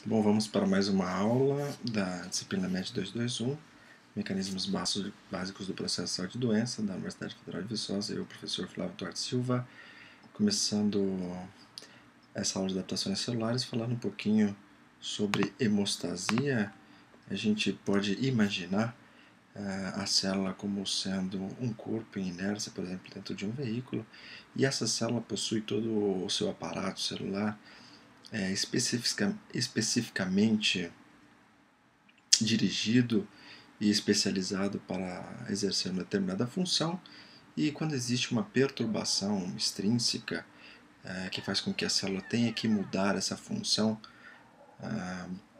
Bom, vamos para mais uma aula da disciplina MED 221, Mecanismos Básicos do Processo de Saúde e Doença, da Universidade Federal de Viçosa, eu, o professor Flávio Duarte Silva, começando essa aula de adaptações celulares, falando um pouquinho sobre hemostasia. A gente pode imaginar a célula como sendo um corpo em inércia, por exemplo, dentro de um veículo, e essa célula possui todo o seu aparato celular especificamente dirigido e especializado para exercer uma determinada função, e quando existe uma perturbação extrínseca que faz com que a célula tenha que mudar essa função,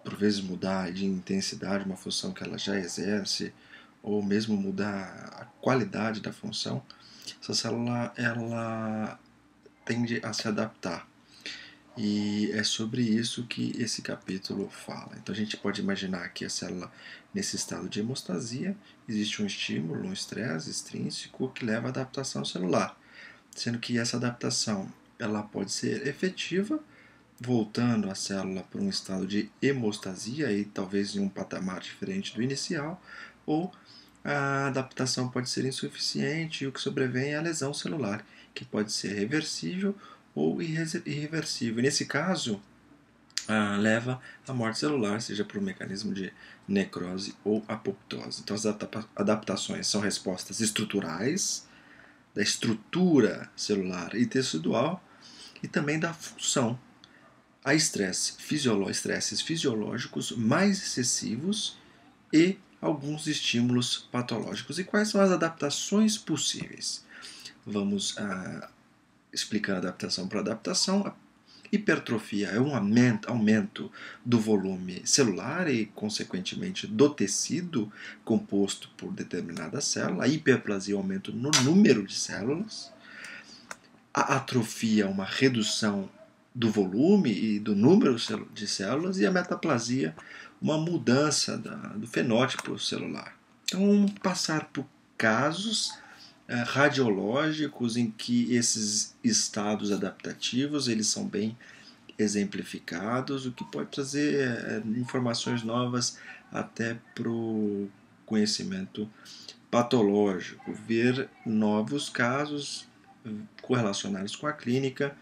por vezes mudar de intensidade uma função que ela já exerce, ou mesmo mudar a qualidade da função, essa célula ela tende a se adaptar. E é sobre isso que esse capítulo fala. Então a gente pode imaginar que a célula, nesse estado de hemostasia, existe um estímulo, um estresse extrínseco que leva à adaptação celular, sendo que essa adaptação ela pode ser efetiva, voltando a célula para um estado de hemostasia, e talvez em um patamar diferente do inicial, ou a adaptação pode ser insuficiente e o que sobrevém é a lesão celular, que pode ser reversível ou irreversível. E nesse caso, leva à morte celular, seja por um mecanismo de necrose ou apoptose. Então, as adaptações são respostas estruturais, da estrutura celular e tecidual, e também da função a estresses fisiológicos mais excessivos e alguns estímulos patológicos. E quais são as adaptações possíveis? Vamos explicando adaptação por adaptação. A hipertrofia é um aumento do volume celular e, consequentemente, do tecido composto por determinada célula. A hiperplasia é um aumento no número de células. A atrofia é uma redução do volume e do número de células, e a metaplasia, uma mudança do fenótipo celular. Então, vamos passar por casos radiológicos em que esses estados adaptativos eles são bem exemplificados, o que pode trazer informações novas até para o conhecimento patológico, ver novos casos correlacionados com a clínica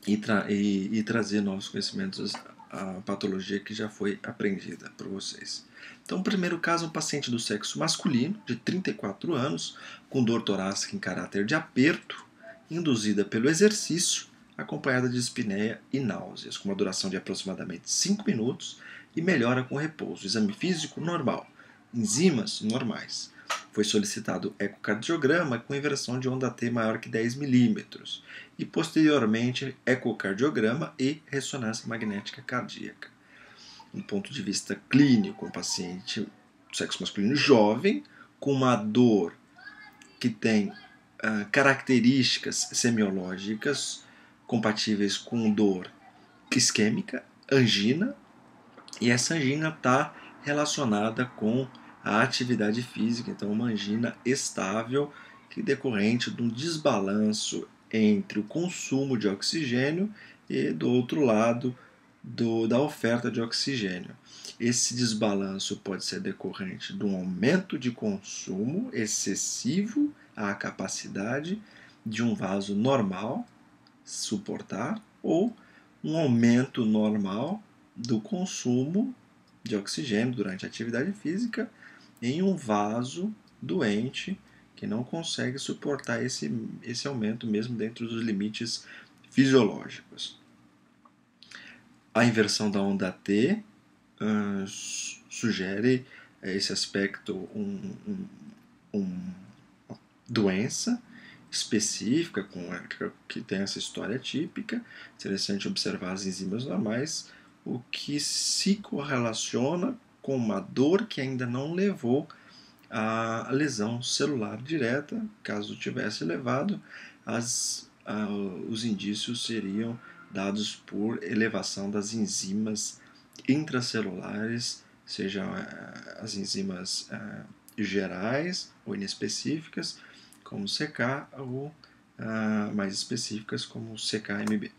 e trazer novos conhecimentos à patologia que já foi aprendida por vocês. Então, o primeiro caso é um paciente do sexo masculino, de 34 anos, com dor torácica em caráter de aperto, induzida pelo exercício, acompanhada de espinéia e náuseas, com uma duração de aproximadamente 5 minutos e melhora com repouso. Exame físico normal, enzimas normais. Foi solicitado ecocardiograma com inversão de onda T maior que 10 milímetros e, posteriormente, ecocardiograma e ressonância magnética cardíaca. Do ponto de vista clínico, um paciente do sexo masculino jovem, com uma dor que tem características semiológicas compatíveis com dor isquêmica, angina, e essa angina está relacionada com a atividade física, então uma angina estável que decorrente de um desbalanço entre o consumo de oxigênio e, do outro lado, da oferta de oxigênio. Esse desbalanço pode ser decorrente de um aumento de consumo excessivo à capacidade de um vaso normal suportar, ou um aumento normal do consumo de oxigênio durante a atividade física em um vaso doente que não consegue suportar esse aumento mesmo dentro dos limites fisiológicos. A inversão da onda T sugere esse aspecto, uma doença específica que tem essa história típica. Interessante observar as enzimas normais, o que se correlaciona com uma dor que ainda não levou à lesão celular direta. Caso tivesse levado, os indícios seriam dados por elevação das enzimas intracelulares, sejam as enzimas gerais ou inespecíficas, como CK, ou mais específicas, como CKMB.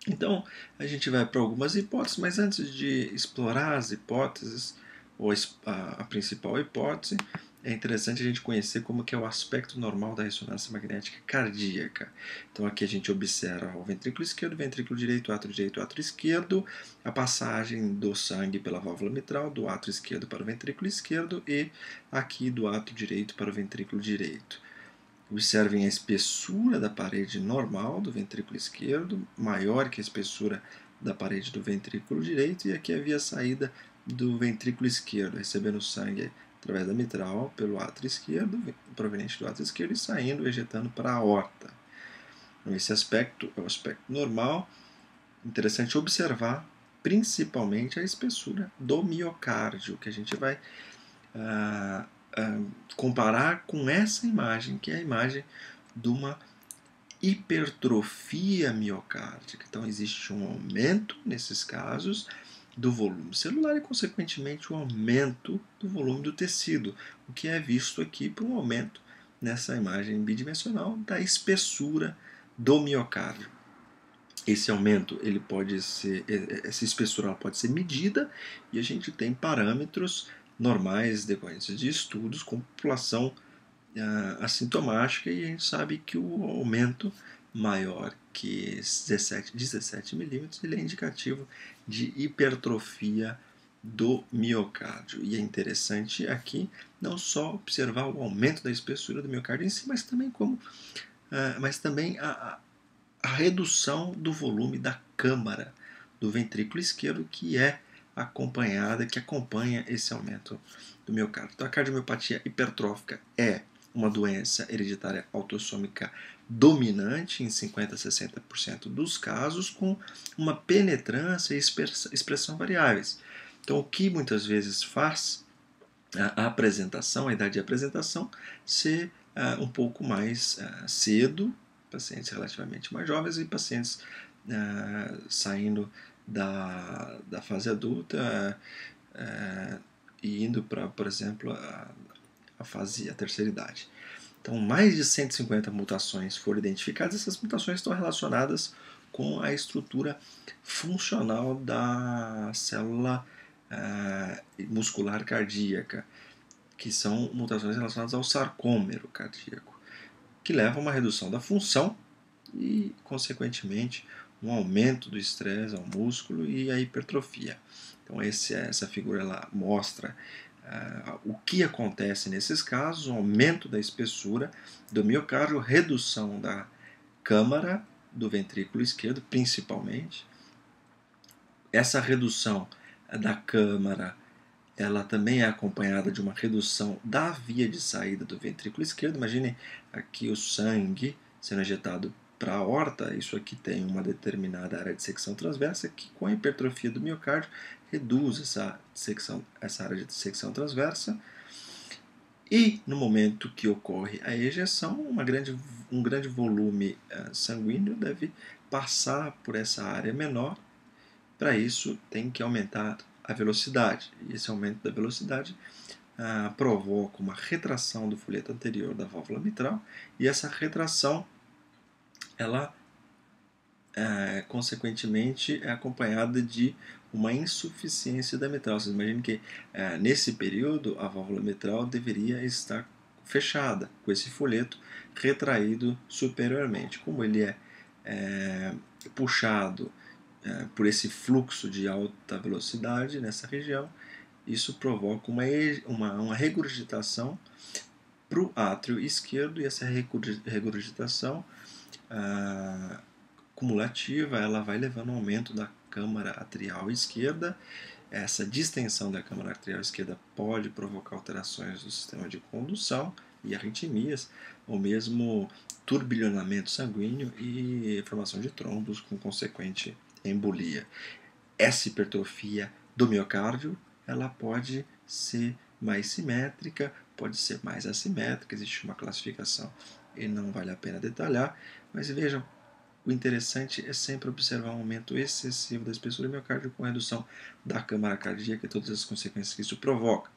Então, a gente vai para algumas hipóteses, mas antes de explorar as hipóteses, ou a principal hipótese, é interessante a gente conhecer como que é o aspecto normal da ressonância magnética cardíaca. Então aqui a gente observa o ventrículo esquerdo, ventrículo direito, átrio esquerdo, a passagem do sangue pela válvula mitral, do átrio esquerdo para o ventrículo esquerdo e aqui do átrio direito para o ventrículo direito. Observem a espessura da parede normal do ventrículo esquerdo, maior que a espessura da parede do ventrículo direito, e aqui a via saída do ventrículo esquerdo, recebendo sangue através da mitral pelo átrio esquerdo, proveniente do átrio esquerdo, e saindo, ejetando para a aorta. Então, esse aspecto é o aspecto normal. Interessante observar principalmente a espessura do miocárdio, que a gente vai comparar com essa imagem, que é a imagem de uma hipertrofia miocárdica. Então, existe um aumento, nesses casos, do volume celular e, consequentemente, um aumento do volume do tecido, o que é visto aqui por um aumento nessa imagem bidimensional da espessura do miocárdio. Esse aumento, ele pode ser, essa espessura pode ser medida e a gente tem parâmetros normais decorrentes de estudos com população assintomática, e a gente sabe que o aumento maior que 17 milímetros ele é indicativo de hipertrofia do miocárdio. E é interessante aqui não só observar o aumento da espessura do miocárdio em si, mas também a redução do volume da câmara do ventrículo esquerdo, que acompanha esse aumento do miocárdio. Então, a cardiomiopatia hipertrófica é uma doença hereditária autossômica dominante em 50 a 60% dos casos, com uma penetrância e expressão variáveis. Então, o que muitas vezes faz a apresentação, a idade de apresentação, ser um pouco mais cedo, pacientes relativamente mais jovens e pacientes saindo da fase adulta e indo para, por exemplo, a terceira idade. Então, mais de 150 mutações foram identificadas. Essas mutações estão relacionadas com a estrutura funcional da célula muscular cardíaca, que são mutações relacionadas ao sarcômero cardíaco, que levam a uma redução da função e, consequentemente, um aumento do estresse ao músculo e a hipertrofia. Então, essa figura ela mostra o que acontece nesses casos: o aumento da espessura do miocárdio, redução da câmara do ventrículo esquerdo, principalmente. Essa redução da câmara ela também é acompanhada de uma redução da via de saída do ventrículo esquerdo. Imagine aqui o sangue sendo injetado para a aorta. Isso aqui tem uma determinada área de secção transversa que, com a hipertrofia do miocárdio, reduz essa área de secção transversa. E no momento que ocorre a ejeção, um grande volume sanguíneo deve passar por essa área menor. Para isso, tem que aumentar a velocidade. E esse aumento da velocidade provoca uma retração do folheto anterior da válvula mitral, e essa retração, ela consequentemente é acompanhada de uma insuficiência da mitral. Vocês imaginam que nesse período a válvula mitral deveria estar fechada, com esse folheto retraído superiormente. Como ele é puxado por esse fluxo de alta velocidade nessa região, isso provoca uma regurgitação para o átrio esquerdo, e essa regurgitação cumulativa ela vai levando ao aumento da câmara atrial esquerda. Essa distensão da câmara atrial esquerda pode provocar alterações do sistema de condução e arritmias, ou mesmo turbilhonamento sanguíneo e formação de trombos com consequente embolia. Essa hipertrofia do miocárdio ela pode ser mais simétrica, pode ser mais assimétrica, existe uma classificação e não vale a pena detalhar, mas vejam, o interessante é sempre observar um aumento excessivo da espessura do miocárdio com redução da câmara cardíaca e todas as consequências que isso provoca.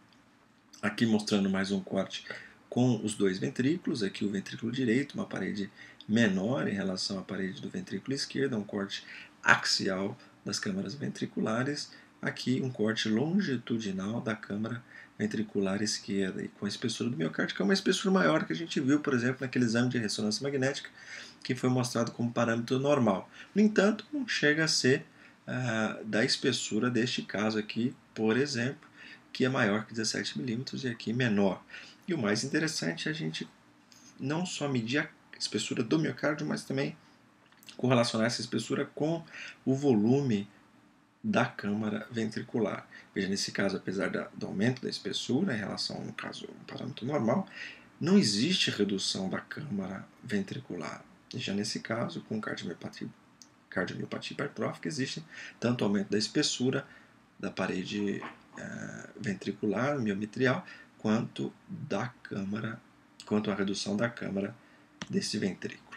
Aqui mostrando mais um corte com os dois ventrículos, aqui o ventrículo direito, uma parede menor em relação à parede do ventrículo esquerdo, um corte axial das câmaras ventriculares, aqui um corte longitudinal da câmara ventricular esquerda, e com a espessura do miocárdio, que é uma espessura maior que a gente viu, por exemplo, naquele exame de ressonância magnética, que foi mostrado como parâmetro normal. No entanto, não chega a ser da espessura deste caso aqui, por exemplo, que é maior que 17 milímetros e aqui menor. E o mais interessante é a gente não só medir a espessura do miocárdio, mas também correlacionar essa espessura com o volume da câmara ventricular. Veja, nesse caso, apesar do aumento da espessura em relação ao caso um parâmetro normal, não existe redução da câmara ventricular. E já nesse caso, com cardiomiopatia hipertrófica, existe tanto aumento da espessura da parede ventricular, miometrial, quanto a redução da câmara desse ventrículo.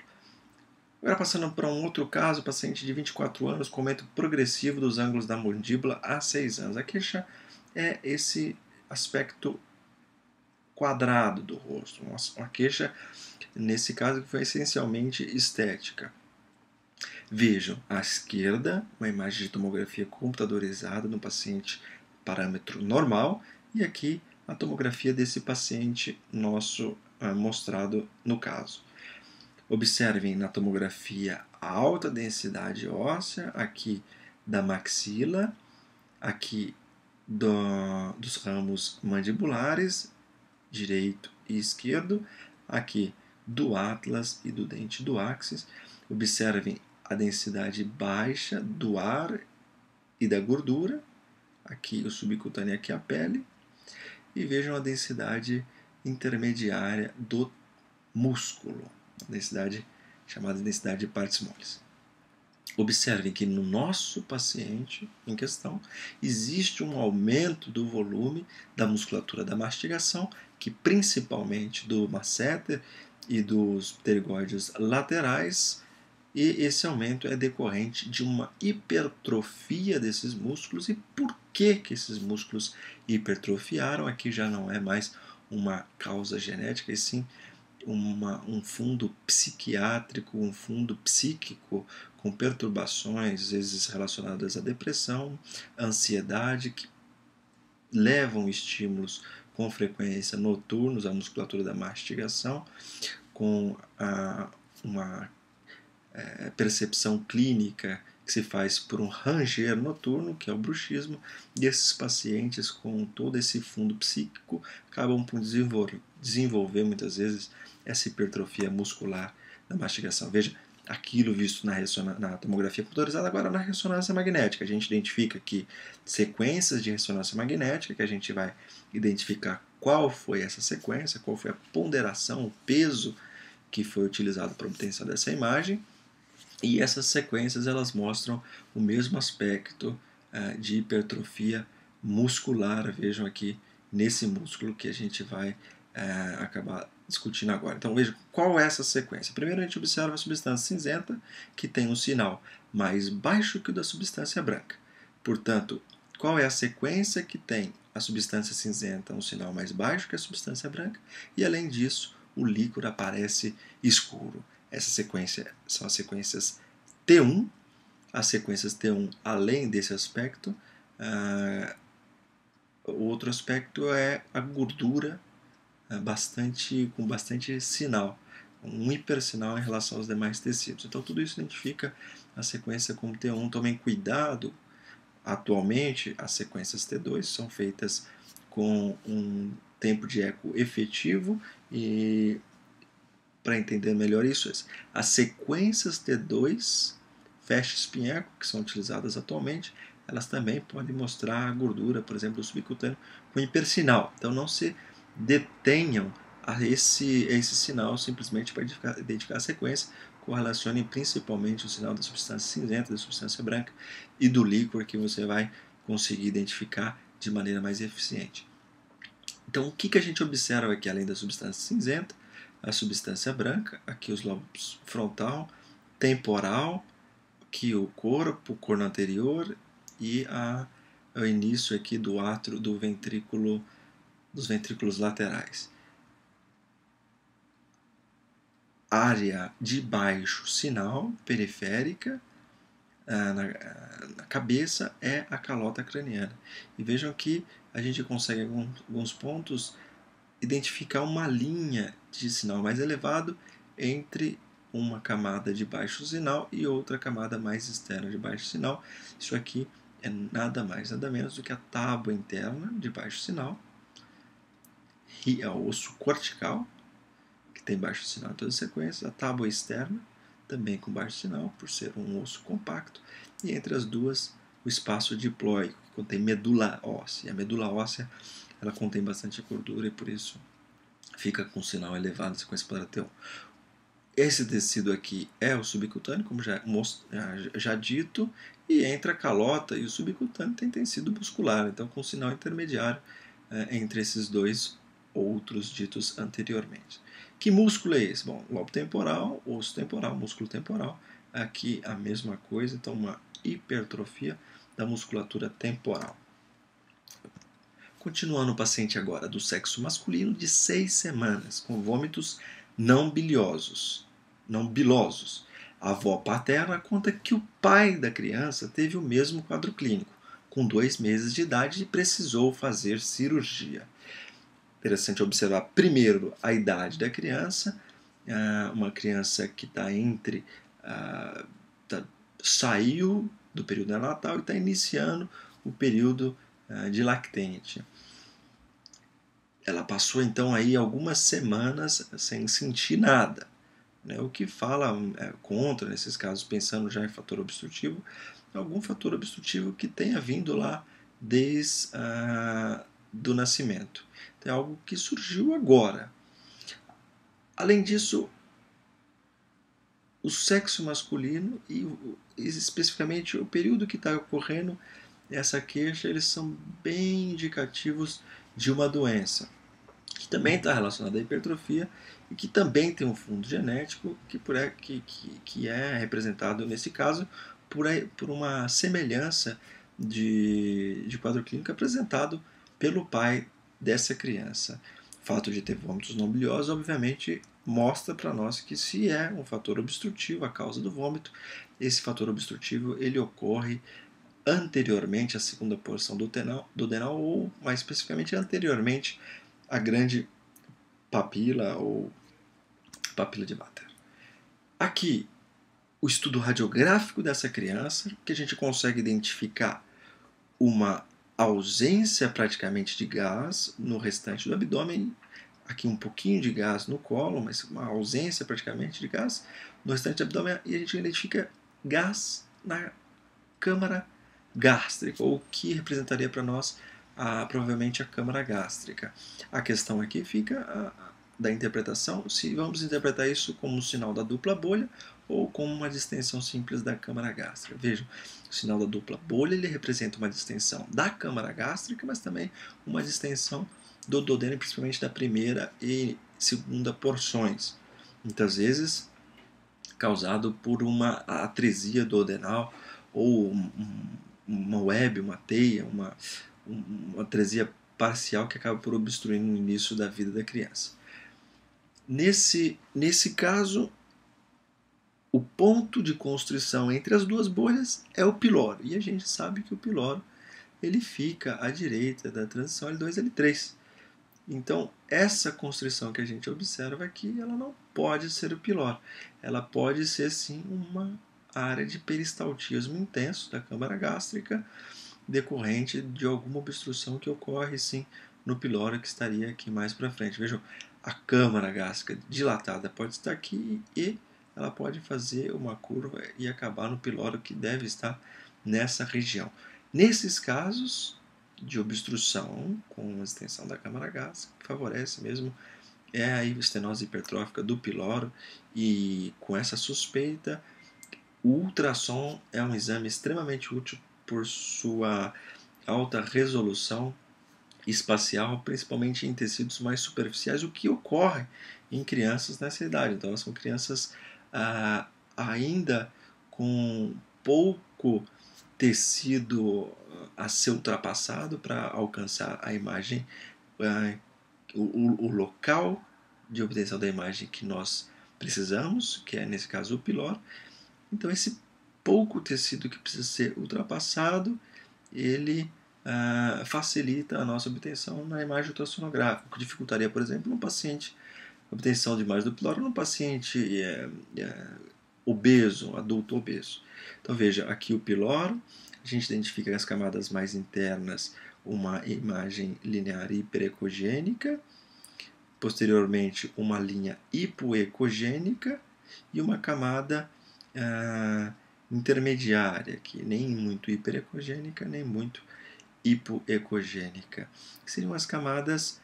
Agora, passando para um outro caso, paciente de 24 anos com aumento progressivo dos ângulos da mandíbula há 6 anos. A queixa é esse aspecto quadrado do rosto, uma queixa, nesse caso, que foi essencialmente estética. Vejam, à esquerda, uma imagem de tomografia computadorizada no paciente parâmetro normal, e aqui a tomografia desse paciente nosso mostrado no caso. Observem na tomografia a alta densidade óssea, aqui da maxila, aqui dos ramos mandibulares, direito e esquerdo, aqui do atlas e do dente do áxis. Observem a densidade baixa do ar e da gordura, aqui o subcutâneo, aqui a pele, e vejam a densidade intermediária do músculo, a densidade chamada densidade de partes moles. Observem que no nosso paciente em questão existe um aumento do volume da musculatura da mastigação, que principalmente do masseter e dos pterigóides laterais, e esse aumento é decorrente de uma hipertrofia desses músculos. E por que esses músculos hipertrofiaram? Aqui já não é mais uma causa genética, e sim um fundo psiquiátrico, um fundo psíquico, com perturbações, às vezes relacionadas à depressão, ansiedade, que levam estímulos com frequência noturnos à musculatura da mastigação, com uma percepção clínica que se faz por um ranger noturno, que é o bruxismo, e esses pacientes com todo esse fundo psíquico acabam por desenvolver muitas vezes essa hipertrofia muscular da mastigação. Veja, aquilo visto na tomografia computadorizada, agora na ressonância magnética. A gente identifica aqui sequências de ressonância magnética, que a gente vai identificar qual foi essa sequência, qual foi a ponderação, o peso que foi utilizado para a obtenção dessa imagem. E essas sequências elas mostram o mesmo aspecto de hipertrofia muscular. Vejam aqui nesse músculo que a gente vai acabar discutindo agora. Então veja qual é essa sequência. Primeiro a gente observa a substância cinzenta, que tem um sinal mais baixo que o da substância branca. Portanto, qual é a sequência que tem a substância cinzenta, um sinal mais baixo que a substância branca, e além disso o líquor aparece escuro. Essa sequência são as sequências T1. As sequências T1, além desse aspecto, o outro aspecto é a gordura com bastante sinal, um hipersinal em relação aos demais tecidos. Então tudo isso identifica a sequência como T1. Tomem cuidado, atualmente as sequências T2 são feitas com um tempo de eco efetivo, e para entender melhor isso, as sequências T2 fecha-espinheco, que são utilizadas atualmente, elas também podem mostrar a gordura, por exemplo, do subcutâneo com hipersinal. Então não se detenham a esse sinal simplesmente para identificar a sequência. Correlacionem principalmente o sinal da substância cinzenta, da substância branca e do líquor, que você vai conseguir identificar de maneira mais eficiente. Então o que a gente observa aqui, além da substância cinzenta? A substância branca, aqui os lobos frontal, temporal, aqui o corno anterior, e o início aqui do átrio do ventrículo, dos ventrículos laterais. Área de baixo sinal periférica, na cabeça é a calota craniana. E vejam que a gente consegue, em alguns pontos, identificar uma linha de sinal mais elevado entre uma camada de baixo sinal e outra camada mais externa de baixo sinal. Isso aqui é nada mais, nada menos do que a tábua interna de baixo sinal, e o osso cortical, que tem baixo sinal em todas as sequências, a tábua externa, também com baixo sinal, por ser um osso compacto, e entre as duas o espaço diploico, que contém medula óssea. A medula óssea ela contém bastante gordura e por isso fica com sinal elevado, sequência padrão T1. Esse tecido aqui é o subcutâneo, como já dito, e entre a calota e o subcutâneo tem tecido muscular, então com sinal intermediário entre esses dois outros ditos anteriormente. Que músculo é esse? Bom, lobo temporal, osso temporal, músculo temporal. Aqui a mesma coisa, então uma hipertrofia da musculatura temporal. Continuando o paciente agora do sexo masculino de 6 semanas, com vômitos não biliosos. A avó paterna conta que o pai da criança teve o mesmo quadro clínico, com 2 meses de idade e precisou fazer cirurgia. Interessante observar primeiro a idade da criança, uma criança que está saiu do período neonatal e está iniciando o período de lactente. Ela passou então aí algumas semanas sem sentir nada, né? O que fala contra, nesses casos, pensando já em fator obstrutivo, algum fator obstrutivo que tenha vindo lá desde do nascimento. É algo que surgiu agora. Além disso, o sexo masculino e especificamente o período que está ocorrendo essa queixa, eles são bem indicativos de uma doença que também está relacionada à hipertrofia e que também tem um fundo genético que é representado nesse caso por uma semelhança de quadro clínico apresentado pelo pai dessa criança. O fato de ter vômitos não biliosos, obviamente, mostra para nós que se é um fator obstrutivo a causa do vômito, esse fator obstrutivo ele ocorre anteriormente à segunda porção do denal ou, mais especificamente, anteriormente à grande papila ou papila de Vater. Aqui, o estudo radiográfico dessa criança, que a gente consegue identificar uma ausência praticamente de gás no restante do abdômen, aqui um pouquinho de gás no colo, mas uma ausência praticamente de gás no restante do abdômen, e a gente identifica gás na câmara gástrica, ou o que representaria para nós provavelmente a câmara gástrica. A questão aqui fica da interpretação, se vamos interpretar isso como um sinal da dupla bolha ou como uma distensão simples da câmara gástrica. Vejam, o sinal da dupla bolha ele representa uma distensão da câmara gástrica, mas também uma distensão do duodeno, principalmente da primeira e segunda porções. Muitas vezes causado por uma atresia duodenal ou uma web, uma teia, uma atresia parcial que acaba por obstruir no início da vida da criança. Nesse caso, o ponto de constrição entre as duas bolhas é o piloro. E a gente sabe que o piloro ele fica à direita da transição L2-L3. Então, essa constrição que a gente observa aqui, ela não pode ser o piloro. Ela pode ser, sim, uma área de peristaltismo intenso da câmara gástrica, decorrente de alguma obstrução que ocorre, sim, no piloro, que estaria aqui mais para frente. Vejam, a câmara gástrica dilatada pode estar aqui e ela pode fazer uma curva e acabar no piloro, que deve estar nessa região. Nesses casos de obstrução com a extensão da câmara gástrica, que favorece mesmo a estenose hipertrófica do piloro, e com essa suspeita, o ultrassom é um exame extremamente útil por sua alta resolução espacial, principalmente em tecidos mais superficiais, o que ocorre em crianças nessa idade. Então, elas são crianças ainda com pouco tecido a ser ultrapassado para alcançar a imagem, o local de obtenção da imagem que nós precisamos, que é nesse caso o piloro. Então esse pouco tecido que precisa ser ultrapassado, ele facilita a nossa obtenção na imagem ultrassonográfica, o que dificultaria, por exemplo, no paciente, a obtenção de imagem do píloro num paciente obeso, adulto obeso. Então veja, aqui o piloro, a gente identifica nas camadas mais internas uma imagem linear hiperecogênica, posteriormente uma linha hipoecogênica e uma camada intermediária, aqui, nem muito hiperecogênica, nem muito hipoecogênica, que seriam as camadas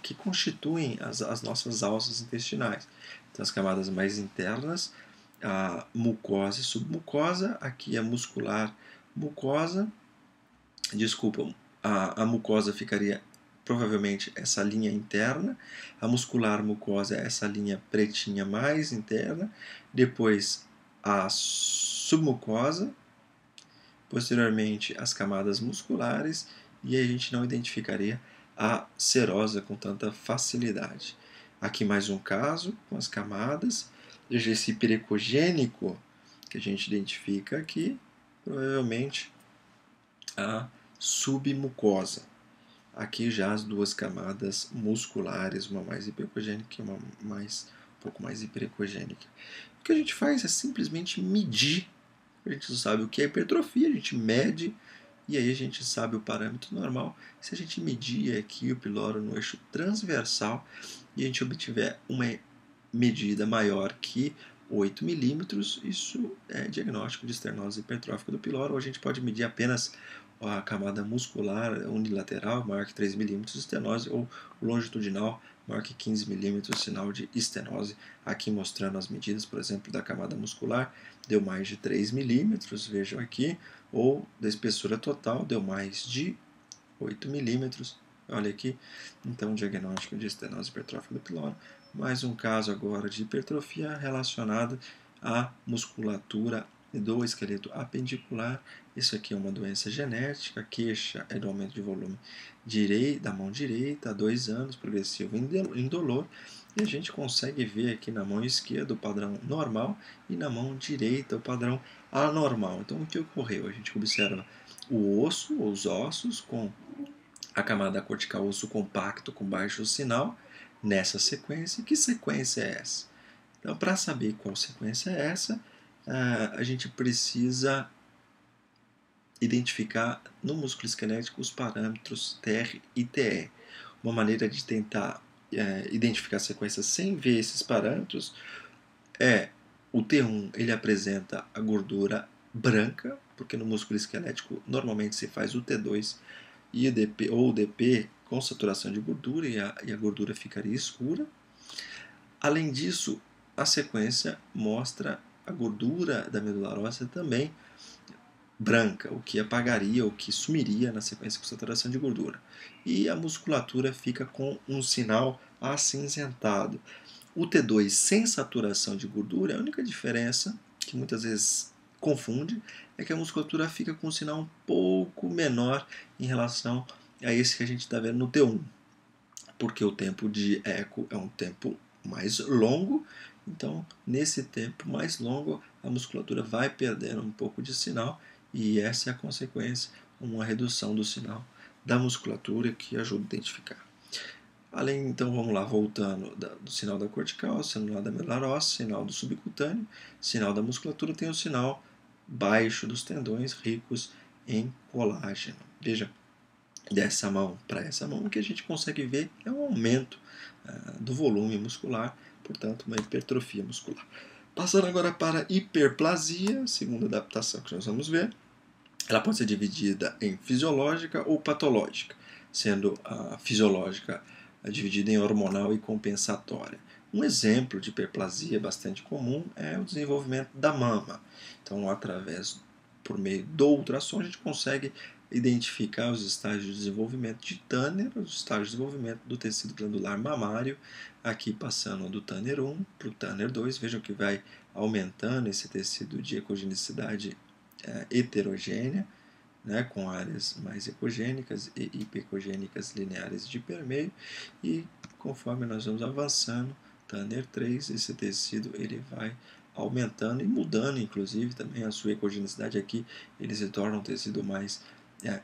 que constituem as nossas alças intestinais. Então, as camadas mais internas, a mucosa e submucosa, aqui a muscular mucosa, desculpa, a mucosa ficaria provavelmente essa linha interna, a muscular mucosa é essa linha pretinha mais interna, depois a submucosa, posteriormente as camadas musculares, e aí a gente não identificaria a serosa com tanta facilidade. Aqui mais um caso com as camadas, veja esse hiperecogênico que a gente identifica aqui, provavelmente a submucosa. Aqui já as duas camadas musculares, uma mais hipercogênica e uma um pouco mais hiperecogênica. O que a gente faz é simplesmente medir. A gente sabe o que é hipertrofia, a gente mede e aí a gente sabe o parâmetro normal. Se a gente medir aqui o piloro no eixo transversal e a gente obtiver uma medida maior que 8 milímetros, isso é diagnóstico de estenose hipertrófica do piloro, ou a gente pode medir apenas a camada muscular unilateral, maior que 3 milímetros, estenose, ou longitudinal, maior que 15 milímetros, sinal de estenose. Aqui mostrando as medidas, por exemplo, da camada muscular, deu mais de 3 milímetros, vejam aqui, ou da espessura total, deu mais de 8 milímetros, olha aqui, então diagnóstico de estenose hipertrófica do piloro. Mais um caso agora de hipertrofia relacionada à musculatura do esqueleto apendicular. Isso aqui é uma doença genética, a queixa é do aumento de volume da mão direita há 2 anos, progressivo indolor, e a gente consegue ver aqui na mão esquerda o padrão normal e na mão direita o padrão anormal. Então o que ocorreu? A gente observa o osso, ou os ossos, com a camada cortical osso compacto com baixo sinal, nessa sequência. Que sequência é essa? Então, para saber qual sequência é essa, a gente precisa identificar no músculo esquelético os parâmetros TR e TE. Uma maneira de tentar identificar a sequência sem ver esses parâmetros é o T1, ele apresenta a gordura branca, porque no músculo esquelético normalmente se faz o T2 e o DP, ou o DP com saturação de gordura e a gordura ficaria escura. Além disso, a sequência mostra a gordura da medula óssea também branca, o que apagaria, o que sumiria na sequência com saturação de gordura. E a musculatura fica com um sinal acinzentado. O T2 sem saturação de gordura, a única diferença que muitas vezes confunde é que a musculatura fica com um sinal um pouco menor em relação a esse que a gente está vendo no T1, porque o tempo de eco é um tempo mais longo, então nesse tempo mais longo a musculatura vai perdendo um pouco de sinal e essa é a consequência, uma redução do sinal da musculatura que ajuda a identificar. Além, então, vamos lá, voltando do sinal da cortical, sinal da medular óssea, sinal do subcutâneo, sinal da musculatura, tem o sinal baixo dos tendões ricos em colágeno. Veja, dessa mão para essa mão, o que a gente consegue ver é um aumento do volume muscular, portanto, uma hipertrofia muscular. Passando agora para a hiperplasia, segunda adaptação que nós vamos ver, ela pode ser dividida em fisiológica ou patológica, sendo a fisiológica dividida em hormonal e compensatória. Um exemplo de hiperplasia bastante comum é o desenvolvimento da mama. Então, por meio do ultrassom, a gente consegue identificar os estágios de desenvolvimento de Tanner, os estágios de desenvolvimento do tecido glandular mamário, aqui passando do Tanner 1 para o Tanner 2, vejam que vai aumentando esse tecido de ecogenicidade heterogênea, né, com áreas mais ecogênicas e hipecogênicas lineares de permeio, e conforme nós vamos avançando, Tanner 3, esse tecido ele vai aumentando e mudando, inclusive, também a sua ecogenicidade. Aqui ele se torna um tecido mais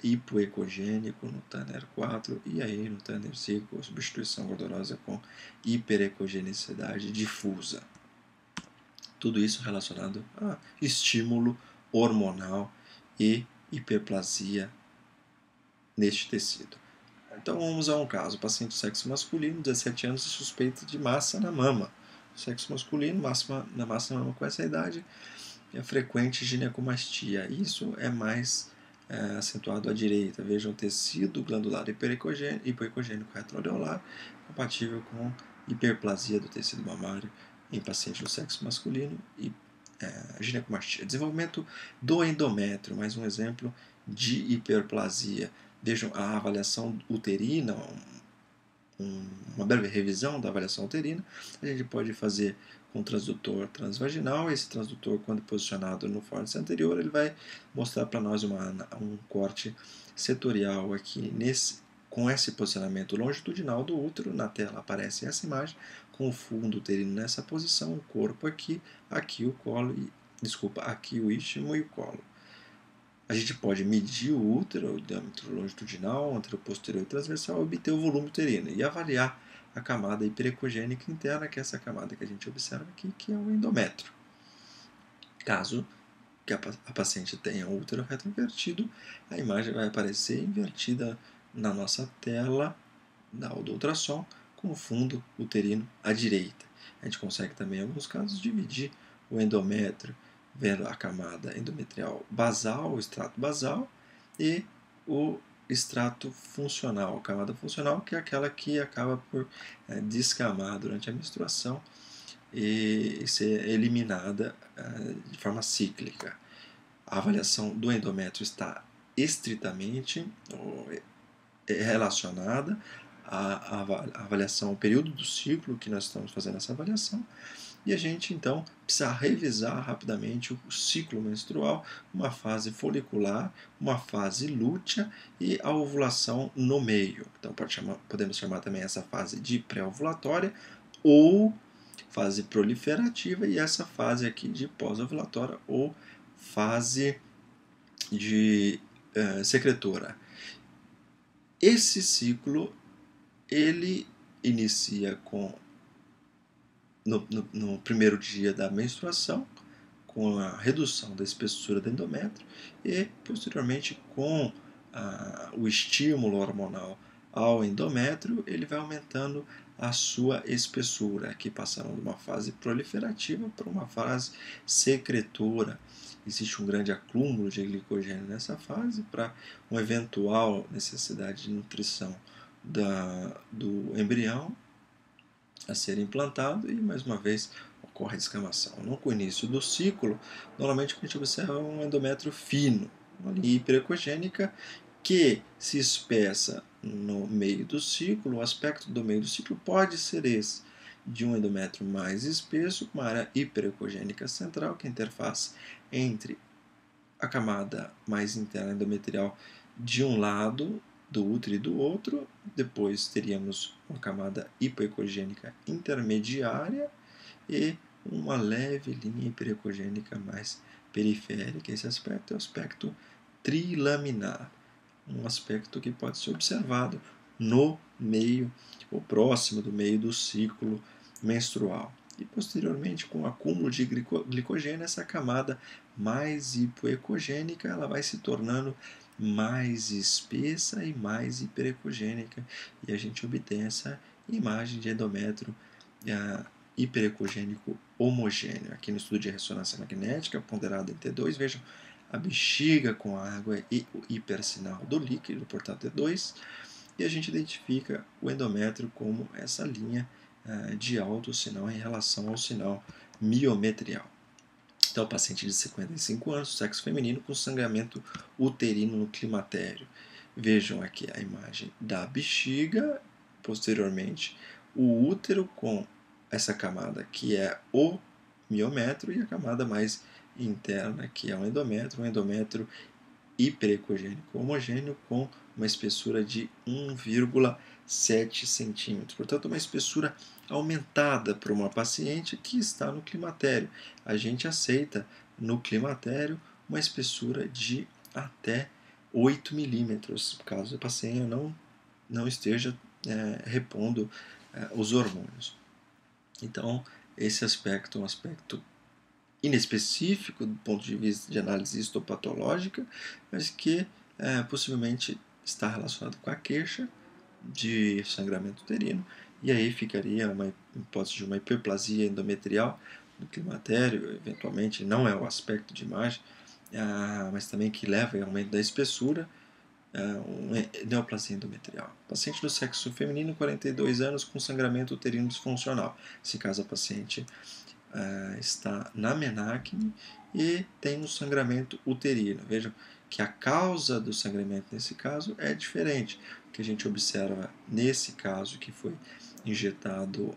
hipoecogênico no Tanner 4, e aí no Tanner 5, substituição gordurosa com hiperecogenicidade difusa. Tudo isso relacionado a estímulo hormonal e hiperplasia neste tecido. Então vamos a um caso, paciente de sexo masculino, 17 anos e suspeita de massa na mama. Sexo masculino, massa na mama com essa idade, é frequente ginecomastia. Isso é mais acentuado à direita. Vejam tecido glandular hipoecogênico retroareolar, compatível com hiperplasia do tecido mamário em paciente do sexo masculino e ginecomastia. Desenvolvimento do endométrio, mais um exemplo de hiperplasia. Vejam a avaliação uterina, uma breve revisão da avaliação uterina. A gente pode fazer com transdutor transvaginal. Esse transdutor, quando posicionado no fórceps anterior, ele vai mostrar para nós um corte setorial aqui com esse posicionamento longitudinal do útero. Na tela aparece essa imagem com o fundo uterino nessa posição, o corpo aqui o colo, aqui o istmo e o colo. A gente pode medir o útero, o diâmetro longitudinal, anteroposterior e transversal, obter o volume uterino e avaliar a camada hiperecogênica interna, que é essa camada que a gente observa aqui, que é o endométrio. Caso que a paciente tenha o útero retroinvertido, a imagem vai aparecer invertida na nossa tela do ultrassom, com o fundo uterino à direita. A gente consegue também, em alguns casos, dividir o endométrio, vendo a camada endometrial basal, o extrato basal, e o extrato funcional, a camada funcional, que é aquela que acaba por descamar durante a menstruação e ser eliminada de forma cíclica. A avaliação do endométrio está estritamente relacionada à avaliação, ao período do ciclo que nós estamos fazendo essa avaliação, e a gente então precisa revisar rapidamente o ciclo menstrual, uma fase folicular, uma fase lútea e a ovulação no meio. Então podemos chamar também essa fase de pré-ovulatória ou fase proliferativa, e essa fase aqui de pós-ovulatória ou fase de secretora. Esse ciclo ele inicia no primeiro dia da menstruação, com a redução da espessura do endométrio, e posteriormente com o estímulo hormonal ao endométrio, ele vai aumentando a sua espessura, aqui passando de uma fase proliferativa para uma fase secretora. Existe um grande acúmulo de glicogênio nessa fase para uma eventual necessidade de nutrição do embrião a ser implantado, e mais uma vez ocorre a descamação. No início do ciclo, normalmente o que a gente observa é um endométrio fino, uma linha hiperecogênica que se espessa no meio do ciclo. O aspecto do meio do ciclo pode ser esse, de um endométrio mais espesso, com uma área hiperecogênica central, que é a interface entre a camada mais interna endometrial de um lado do útero e do outro. Depois teríamos uma camada hipoecogênica intermediária e uma leve linha hiperecogênica mais periférica. Esse aspecto é o aspecto trilaminar, um aspecto que pode ser observado no meio ou próximo do meio do ciclo menstrual. E posteriormente, com o acúmulo de glicogênio, essa camada mais hipoecogênica ela vai se tornando mais espessa e mais hiperecogênica, e a gente obtém essa imagem de endométrio hiperecogênico homogêneo. Aqui no estudo de ressonância magnética, ponderado em T2, vejam a bexiga com a água e o hipersinal do líquido, portanto T2, e a gente identifica o endométrio como essa linha de alto sinal em relação ao sinal miometrial. Então, paciente de 55 anos, sexo feminino, com sangramento uterino no climatério. Vejam aqui a imagem da bexiga, posteriormente o útero com essa camada que é o miométrio, e a camada mais interna que é o endométrio, um endométrio hiperecogênico homogêneo com uma espessura de 1,5 7 centímetros. Portanto, uma espessura aumentada para uma paciente que está no climatério. A gente aceita no climatério uma espessura de até 8 milímetros, caso a paciente não esteja repondo os hormônios. Então, esse aspecto é um aspecto inespecífico do ponto de vista de análise histopatológica, mas que possivelmente está relacionado com a queixa de sangramento uterino, e aí ficaria uma hipótese de uma hiperplasia endometrial no climatério, eventualmente não é o aspecto de imagem, mas também que leva ao aumento da espessura, uma neoplasia endometrial. Paciente do sexo feminino, 42 anos, com sangramento uterino disfuncional. Nesse caso, a paciente está na menacne e tem um sangramento uterino. Vejam que a causa do sangramento nesse caso é diferente. O que a gente observa nesse caso, que foi injetado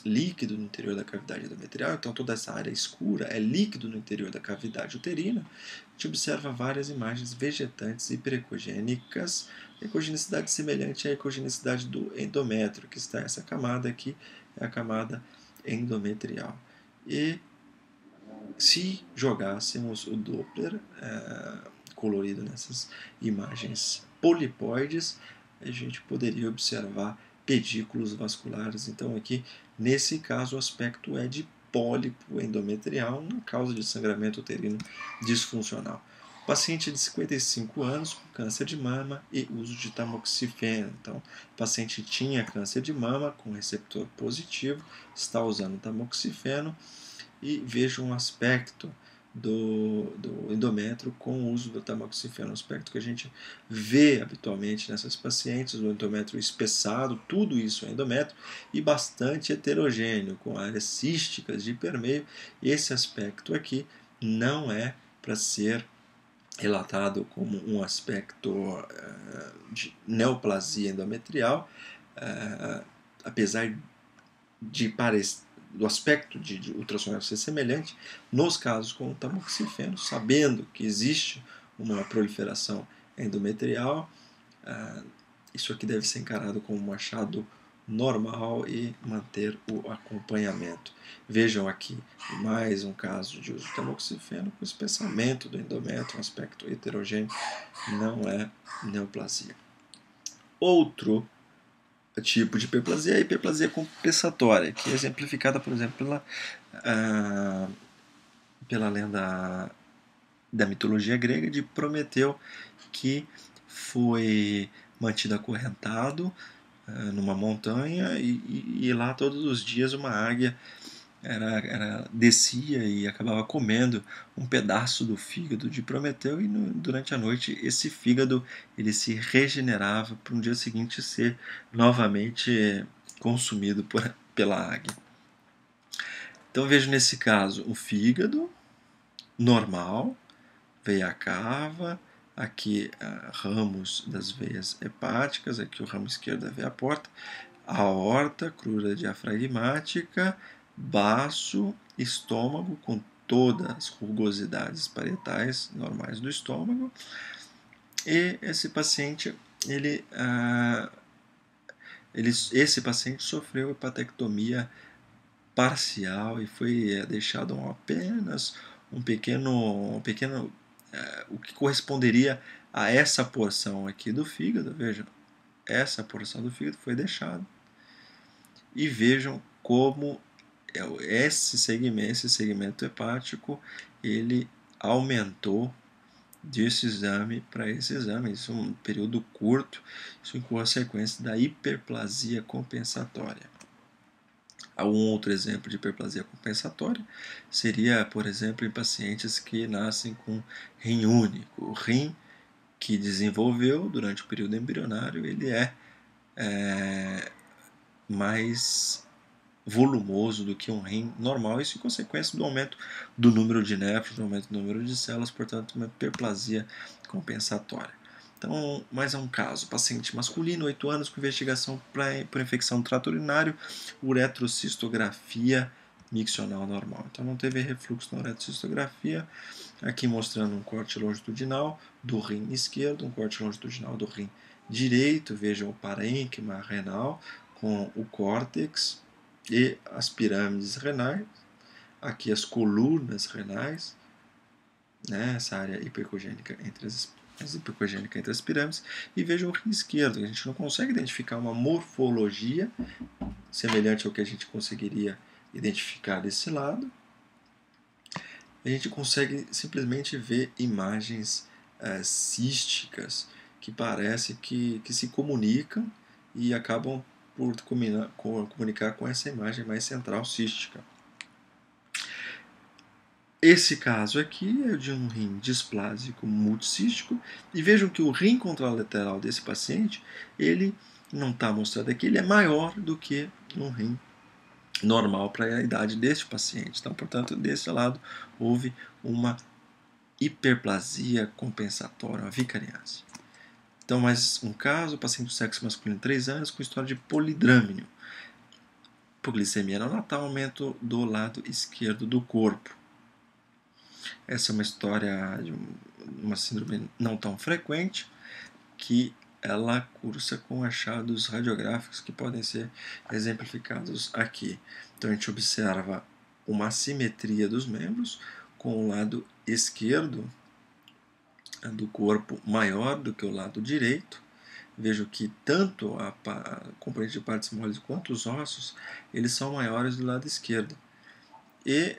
líquido no interior da cavidade endometrial, então toda essa área escura é líquido no interior da cavidade uterina, a gente observa várias imagens vegetantes hiperecogênicas, ecogenicidade semelhante à ecogenicidade do endométrio, que está essa camada aqui, é a camada endometrial. E se jogássemos o Doppler colorido nessas imagens polipoides, a gente poderia observar pedículos vasculares. Então aqui, nesse caso, o aspecto é de pólipo endometrial, na causa de sangramento uterino disfuncional. Paciente de 55 anos com câncer de mama e uso de tamoxifeno. Então, o paciente tinha câncer de mama com receptor positivo, está usando tamoxifeno, e veja um aspecto do endométrio com o uso do tamoxifeno, um aspecto que a gente vê habitualmente nessas pacientes, o endométrio espessado, tudo isso é endométrio, e bastante heterogêneo, com áreas císticas de hipermeio. Esse aspecto aqui não é para ser relatado como um aspecto de neoplasia endometrial, apesar de do aspecto de ultrassonografia ser semelhante, nos casos com o tamoxifeno, sabendo que existe uma proliferação endometrial, isso aqui deve ser encarado como um achado normal e manter o acompanhamento. Vejam aqui mais um caso de uso de tamoxifeno com espessamento do endométrio, um aspecto heterogêneo, não é neoplasia. Outro tipo de hiperplasia é a hiperplasia compensatória, que é exemplificada, por exemplo, pela lenda da mitologia grega de Prometeu, que foi mantido acorrentado numa montanha e lá todos os dias uma águia descia e acabava comendo um pedaço do fígado de Prometeu, e durante a noite esse fígado ele se regenerava para no dia seguinte ser novamente consumido pela águia. Então vejo nesse caso o fígado normal, veia cava, aqui ramos das veias hepáticas, aqui o ramo esquerdo da veia porta, aorta, crura diafragmática, baço, estômago com todas as rugosidades parietais normais do estômago. E esse paciente esse paciente sofreu hepatectomia parcial e foi deixado apenas um pequeno o que corresponderia a essa porção aqui do fígado. Vejam, essa porção do fígado foi deixada, e vejam como esse segmento hepático ele aumentou desse exame para esse exame. Isso é um período curto, isso em consequência da hiperplasia compensatória. Um outro exemplo de hiperplasia compensatória seria, por exemplo, em pacientes que nascem com rim único. O rim que desenvolveu durante o período embrionário ele é mais volumoso do que um rim normal, isso em consequência do aumento do número de néfrons, do aumento do número de células, portanto uma hiperplasia compensatória. Então, mais um caso, paciente masculino, 8 anos, com investigação por infecção do trato urinário, uretrocistografia miccional normal. Então não teve refluxo na uretrocistografia, aqui mostrando um corte longitudinal do rim esquerdo, um corte longitudinal do rim direito, vejam o parênquima renal com o córtex e as pirâmides renais, aqui as colunas renais, né, essa área hipercogênica entre as pirâmides, e vejam o rim esquerdo. A gente não consegue identificar uma morfologia semelhante ao que a gente conseguiria identificar desse lado. A gente consegue simplesmente ver imagens císticas que parece que se comunicam e acabam por comunicar com essa imagem mais central cística. Esse caso aqui é de um rim displásico multicístico, e vejam que o rim contralateral desse paciente, ele não está mostrado aqui, ele é maior do que um rim normal para a idade deste paciente. Então, portanto, desse lado houve uma hiperplasia compensatória, uma vicariase. Então, mais um caso, paciente do sexo masculino de 3 anos com história de polidrâmino. Hipoglicemia neonatal, aumento do lado esquerdo do corpo. Essa é uma história de uma síndrome não tão frequente, que ela cursa com achados radiográficos que podem ser exemplificados aqui. Então a gente observa uma assimetria dos membros, com o lado esquerdo do corpo maior do que o lado direito. Vejo que tanto a componente de partes moles quanto os ossos, eles são maiores do lado esquerdo. E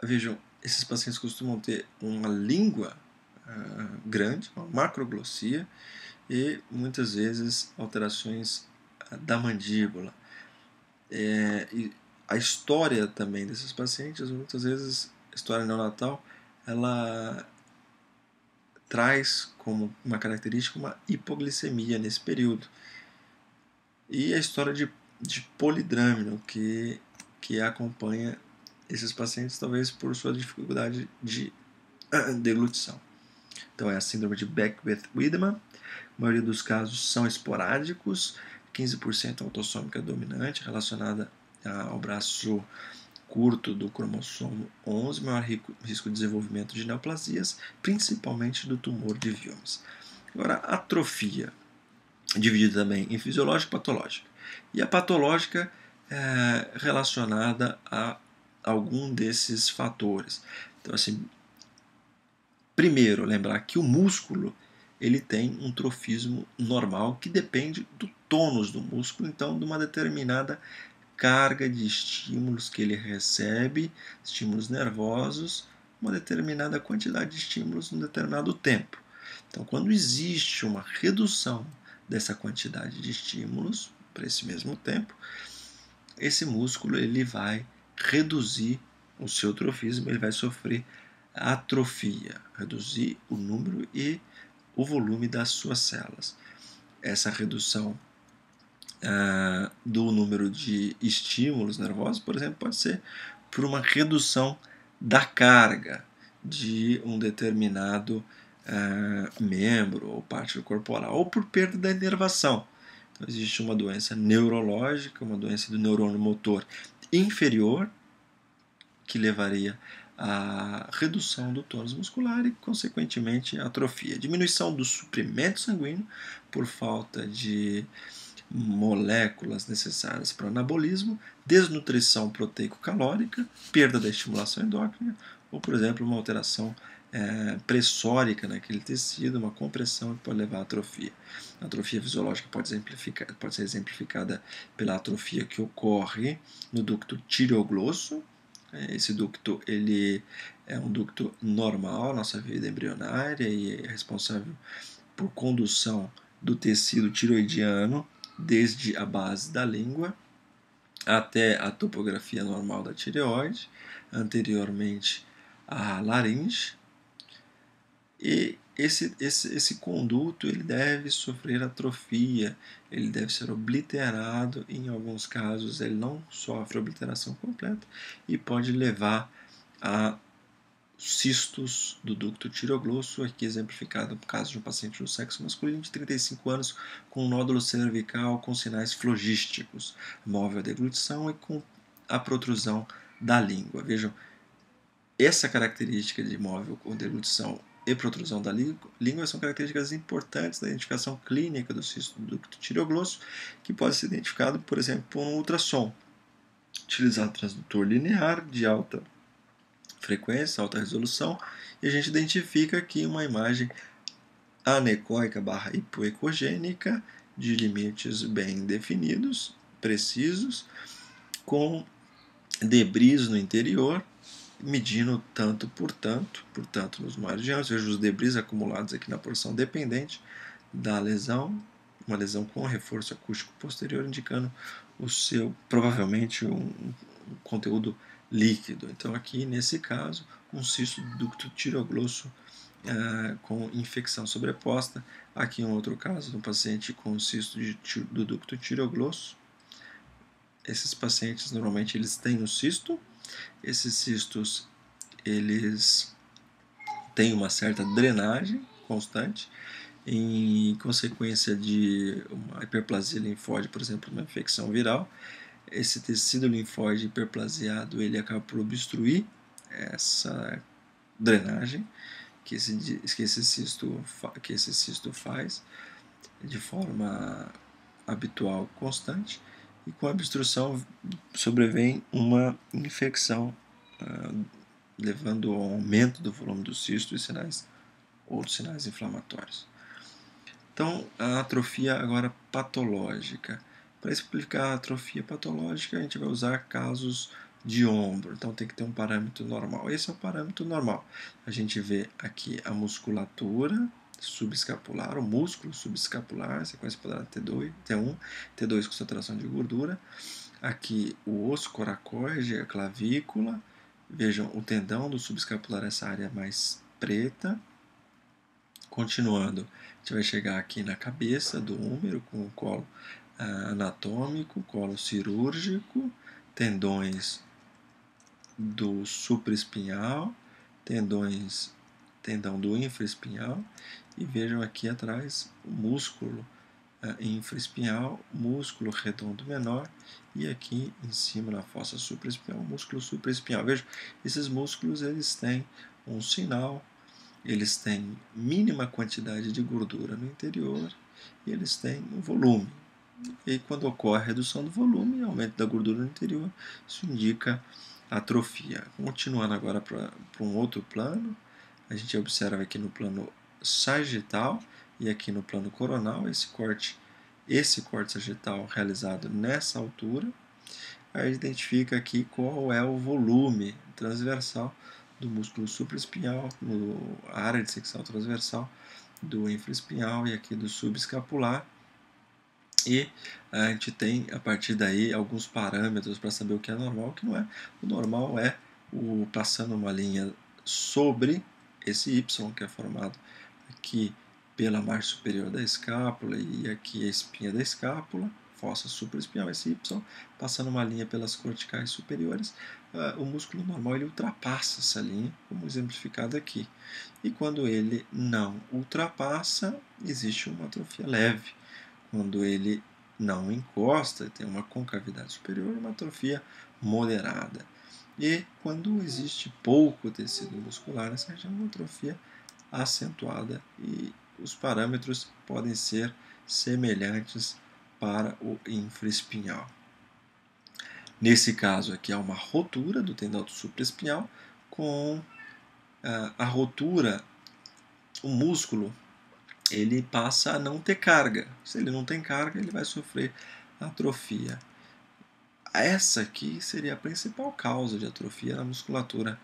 vejam, esses pacientes costumam ter uma língua grande, uma macroglossia, e muitas vezes alterações da mandíbula. E a história também desses pacientes, muitas vezes, a história neonatal, ela traz como uma característica uma hipoglicemia nesse período. E a história de polidrâmino que acompanha esses pacientes, talvez por sua dificuldade de deglutição. Então é a síndrome de Beckwith-Wiedemann. A maioria dos casos são esporádicos, 15% autossômica dominante, relacionada ao braço curto do cromossomo 11, maior risco de desenvolvimento de neoplasias, principalmente do tumor de Wilms. Agora, a atrofia, dividida também em fisiológica e patológica. E a patológica é relacionada a algum desses fatores. Então, assim, primeiro, lembrar que o músculo ele tem um trofismo normal que depende do tônus do músculo, então de uma determinada carga de estímulos que ele recebe, estímulos nervosos, uma determinada quantidade de estímulos num determinado tempo. Então, quando existe uma redução dessa quantidade de estímulos para esse mesmo tempo, esse músculo ele vai reduzir o seu trofismo, ele vai sofrer atrofia, reduzir o número e o volume das suas células. Essa redução do número de estímulos nervosos, por exemplo, pode ser por uma redução da carga de um determinado membro ou parte do corporal, ou por perda da inervação. Então, existe uma doença neurológica, uma doença do neurônio motor inferior, que levaria à redução do tônus muscular e, consequentemente, à atrofia. Diminuição do suprimento sanguíneo por falta de moléculas necessárias para o anabolismo, desnutrição proteico-calórica, perda da estimulação endócrina, ou, por exemplo, uma alteração pressórica naquele tecido, uma compressão que pode levar à atrofia. A atrofia fisiológica pode ser exemplificada pela atrofia que ocorre no ducto tireoglosso. Esse ducto ele é um ducto normal, nossa vida embrionária, e é responsável por condução do tecido tiroidiano desde a base da língua até a topografia normal da tireoide, anteriormente à laringe. E esse conduto ele deve sofrer atrofia, ele deve ser obliterado. Em alguns casos ele não sofre obliteração completa e pode levar a cistos do ducto tiroglosso, aqui exemplificado no caso de um paciente do sexo masculino de 35 anos com um nódulo cervical com sinais flogísticos, móvel à deglutição e com a protrusão da língua. Vejam, essa característica de móvel com deglutição e protrusão da língua são características importantes da identificação clínica do cisto do ducto tireoglosso, que pode ser identificado, por exemplo, por um ultrassom, utilizado transdutor linear de alta frequência, alta resolução, e a gente identifica aqui uma imagem anecoica / hipoecogênica de limites bem definidos, precisos, com debris no interior, medindo tanto por tanto, portanto, nos margianos. Veja os debris acumulados aqui na porção dependente da lesão, uma lesão com reforço acústico posterior, indicando o seu, provavelmente, um conteúdo líquido. Então, aqui, nesse caso, um cisto do ducto tireoglosso com infecção sobreposta. Aqui, um outro caso de um paciente com cisto do ducto tireoglosso. Esses pacientes, normalmente, eles têm um cisto. Esses cistos, eles têm uma certa drenagem constante, em consequência de uma hiperplasia linfóide, por exemplo, uma infecção viral. Esse tecido linfóide hiperplasiado, ele acaba por obstruir essa drenagem que esse cisto faz de forma habitual, constante, e com a obstrução sobrevém uma infecção, levando ao aumento do volume do cisto e outros sinais inflamatórios. Então, a atrofia agora patológica. Para explicar a atrofia patológica, a gente vai usar casos de ombro, então tem que ter um parâmetro normal. Esse é o parâmetro normal. A gente vê aqui a musculatura subescapular, o músculo subescapular, sequência ponderada T2, T1, T2 com saturação de gordura. Aqui o osso coracoide, a clavícula. Vejam o tendão do subescapular, essa área mais preta. Continuando, a gente vai chegar aqui na cabeça do húmero, com o colo anatômico, colo cirúrgico, tendões do supraespinhal, tendão do infraespinhal, e vejam aqui atrás o músculo infraespinhal, músculo redondo menor, e aqui em cima na fossa supraespinhal, o músculo supraespinhal. Vejam, esses músculos eles têm um sinal, eles têm mínima quantidade de gordura no interior e eles têm um volume. E quando ocorre a redução do volume e aumento da gordura no interior, isso indica atrofia. Continuando agora para um outro plano, a gente observa aqui no plano sagital e aqui no plano coronal esse corte sagital realizado nessa altura. Aí identifica aqui qual é o volume transversal do músculo supraespinhal, a área de secção transversal do infraespinhal e aqui do subescapular. E a gente tem, a partir daí, alguns parâmetros para saber o que é normal e o que não é. O normal é passando uma linha sobre esse Y, que é formado aqui pela margem superior da escápula e aqui a espinha da escápula, fossa supraespinhal, esse Y, passando uma linha pelas corticais superiores. O músculo normal ele ultrapassa essa linha, como exemplificado aqui. E quando ele não ultrapassa, existe uma atrofia leve. Quando ele não encosta, tem uma concavidade superior, uma atrofia moderada. E quando existe pouco tecido muscular nessa região, uma atrofia acentuada, e os parâmetros podem ser semelhantes para o infraespinhal. Nesse caso aqui há uma rotura do tendão supraespinhal. Com a rotura, o músculo ele passa a não ter carga. Se ele não tem carga, ele vai sofrer atrofia. Essa aqui seria a principal causa de atrofia na musculatura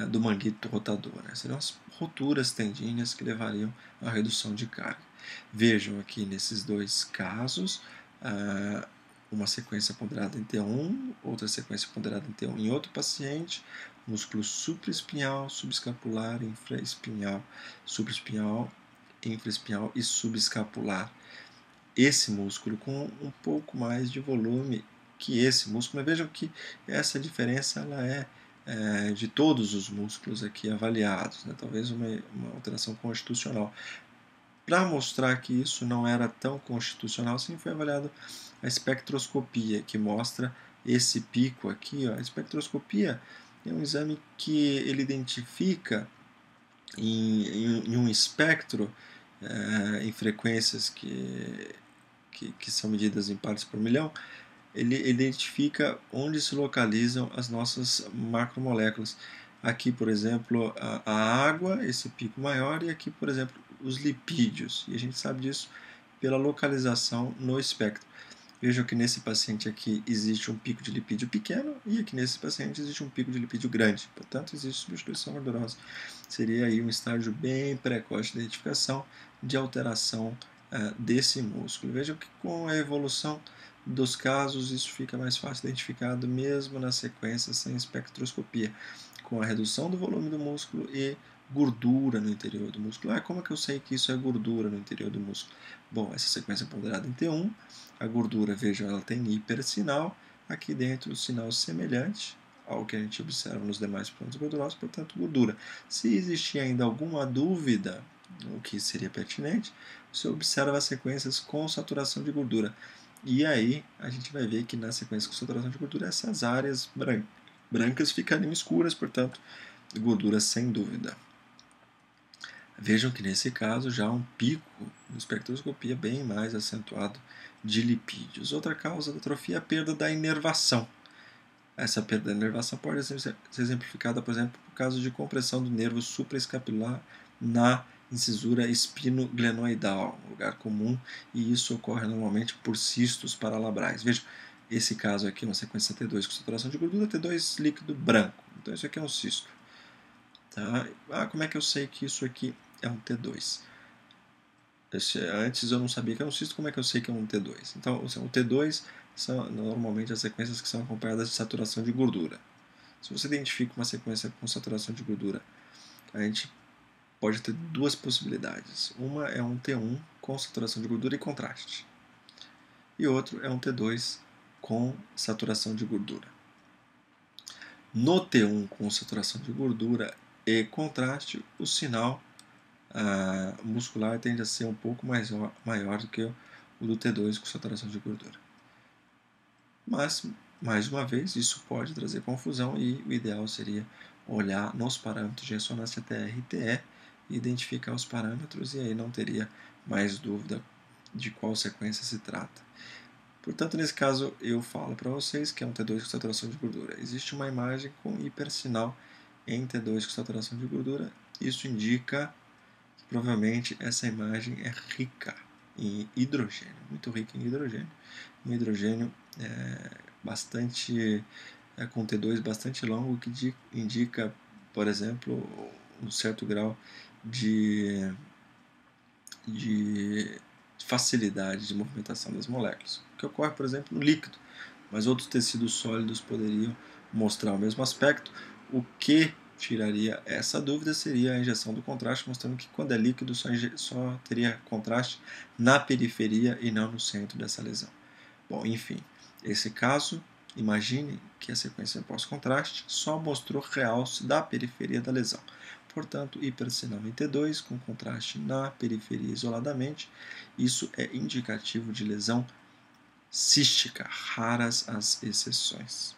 do manguito rotador. Seriam as roturas tendíneas que levariam à redução de carga. Vejam aqui nesses dois casos, uma sequência ponderada em T1, outra sequência ponderada em T1 em outro paciente, músculo supraespinhal, subescapular, infraespinhal, supraespinhal, infraespinhal e subescapular. Esse músculo com um pouco mais de volume que esse músculo. Mas vejam que essa diferença ela é de todos os músculos aqui avaliados, né? Talvez uma alteração constitucional. Para mostrar que isso não era tão constitucional, sim, foi avaliada a espectroscopia, que mostra esse pico aqui. Ó. A espectroscopia é um exame que ele identifica em um espectro, em frequências que são medidas em partes por milhão, ele identifica onde se localizam as nossas macromoléculas. Aqui, por exemplo, a água, esse pico maior, e aqui, por exemplo, os lipídios. E a gente sabe disso pela localização no espectro. Vejam que nesse paciente aqui existe um pico de lipídio pequeno e aqui nesse paciente existe um pico de lipídio grande. Portanto, existe substituição gordurosa. Seria aí um estágio bem precoce de identificação de alteração desse músculo. Vejam que com a evolução dos casos isso fica mais fácil identificado mesmo na sequência sem espectroscopia, com a redução do volume do músculo e gordura no interior do músculo. Como é que eu sei que isso é gordura no interior do músculo? Bom, essa sequência é ponderada em T1, a gordura, vejam, ela tem hipersinal, aqui dentro o sinal semelhante ao que a gente observa nos demais pontos gordurosos, portanto, gordura. Se existir ainda alguma dúvida, o que seria pertinente, você observa as sequências com saturação de gordura. E aí a gente vai ver que na sequência com saturação de gordura, essas áreas brancas ficariam escuras, portanto, gordura sem dúvida. Vejam que nesse caso já há um pico na espectroscopia bem mais acentuado de lipídios. Outra causa da atrofia é a perda da inervação. Essa perda da inervação pode ser exemplificada, por exemplo, por causa de compressão do nervo supraescapular na incisura espinoglenoidal, lugar comum, e isso ocorre normalmente por cistos paralabrais. Vejam, esse caso aqui é uma sequência T2 com saturação de gordura, T2 líquido branco. Então isso aqui é um cisto. Tá? Como é que eu sei que isso aqui é um T2? Antes eu não sabia que era um cisto, como é que eu sei que é um T2? Então, o T2 são normalmente as sequências que são acompanhadas de saturação de gordura. Se você identifica uma sequência com saturação de gordura, a gente pode ter duas possibilidades. Uma é um T1 com saturação de gordura e contraste. E outro é um T2 com saturação de gordura. No T1 com saturação de gordura e contraste, o sinal muscular tende a ser um pouco maior do que o do T2 com saturação de gordura. Mas, mais uma vez, isso pode trazer confusão e o ideal seria olhar nos parâmetros de ressonância TR-TE e identificar os parâmetros, e aí não teria mais dúvida de qual sequência se trata. Portanto, nesse caso, eu falo para vocês que é um T2 com saturação de gordura. Existe uma imagem com hipersinal em T2 com saturação de gordura. Isso indica que provavelmente essa imagem é rica em hidrogênio, muito rica em hidrogênio. Um hidrogênio com T2 bastante longo, que indica, por exemplo, um certo grau de facilidade de movimentação das moléculas, que ocorre, por exemplo, no líquido, mas outros tecidos sólidos poderiam mostrar o mesmo aspecto. O que tiraria essa dúvida seria a injeção do contraste, mostrando que quando é líquido só teria contraste na periferia e não no centro dessa lesão. Bom, enfim, esse caso, imagine que a sequência pós-contraste só mostrou realce da periferia da lesão. Portanto, hipersinal em T2 com contraste na periferia isoladamente, isso é indicativo de lesão cística, raras as exceções.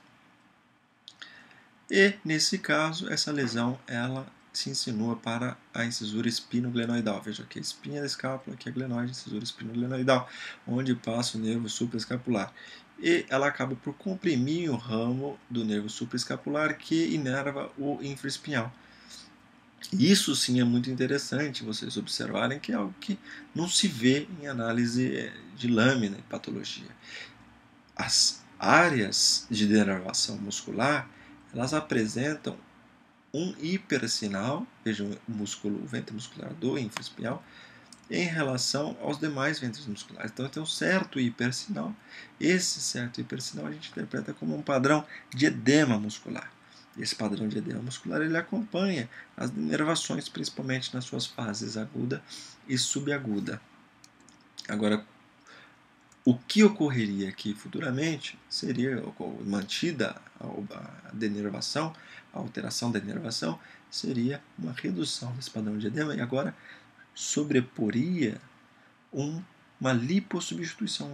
E, nesse caso, essa lesão ela se insinua para a incisura espinoglenoidal. Veja aqui a espinha da escápula, aqui a glenoide, incisura espinoglenoidal, onde passa o nervo supraescapular. E ela acaba por comprimir o ramo do nervo supraescapular que inerva o infraespinhal. Isso sim é muito interessante vocês observarem, que é algo que não se vê em análise de lâmina em patologia. As áreas de denervação muscular, elas apresentam um hipersinal, vejam o ventre muscular do infraespinhal, em relação aos demais ventres musculares. Então tem um certo hipersinal. Esse certo hipersinal a gente interpreta como um padrão de edema muscular. Esse padrão de edema muscular ele acompanha as denervações, principalmente nas suas fases aguda e subaguda. Agora, o que ocorreria aqui futuramente seria mantida a denervação, a alteração da denervação, seria uma redução desse padrão de edema e agora sobreporia uma lipossubstituição